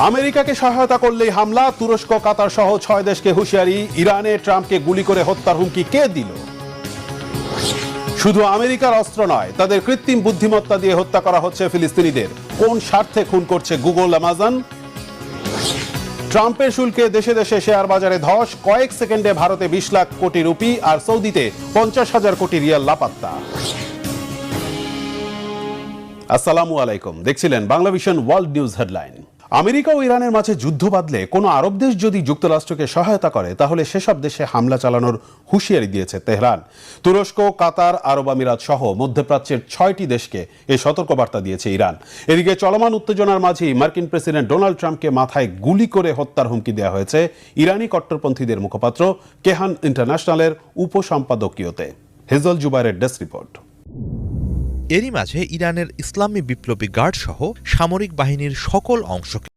আমেরিকাকে সহায়তা করলেই হামলা, তুরস্ক, কাতার সহ 6 দেশকে হুঁশিয়ারি। ইরানে ট্রাম্পকে গুলি করে হত্যার হুমকি কে দিল? শুধু আমেরিকার অস্ত্র নয়, তাদের কৃত্রিম বুদ্ধিমত্তা দিয়ে হত্যা করা হচ্ছে ফিলিস্তিনিদের। কোন স্বার্থে খুন করছে গুগল, অ্যামাজন? ট্রাম্পের শুল্কে দেশে দেশে শেয়ার বাজারে ধস, কয়েক সেকেন্ডে ভারতে 20 লাখ কোটি রুপি আর সৌদিতে 50,000 কোটি রিয়াল লাপাত্তা। আসসালামু আলাইকুম, দেখছিলেন Banglavision world news headline. America ও ইরানের মাঝে যুদ্ধ বাঁধলে কোনো আরব দেশ যদি যুক্তরাষ্ট্রকে সহায়তা করে, তাহলে সেসব দেশে হামলা চালানোর হুঁশিয়ারি দিয়েছে তেহরান। তুরস্ক, কাতার, আরব আমিরাত সহ মধ্যপ্রাচ্যের 6টি দেশকে এই সতর্কবার্তা দিয়েছে ইরান। এদিকে চলমান উত্তেজনার মাঝেই মার্কিন প্রেসিডেন্ট ডোনাল্ড ট্রাম্পকে মাথায় গুলি করে হত্যার হুমকি দেওয়া হয়েছে ইরানি কট্টরপন্থীদের মুখপাত্র কেহান ইন্টারন্যাশনালের উপসম্পাদকীয়তে। হেজল জুবাইরের ডেস্ক রিপোর্ট। এরই মাঝে ইরানের ইসলামী বিপ্লবী গার্ড সহ সামরিক বাহিনীর সকল অংশকে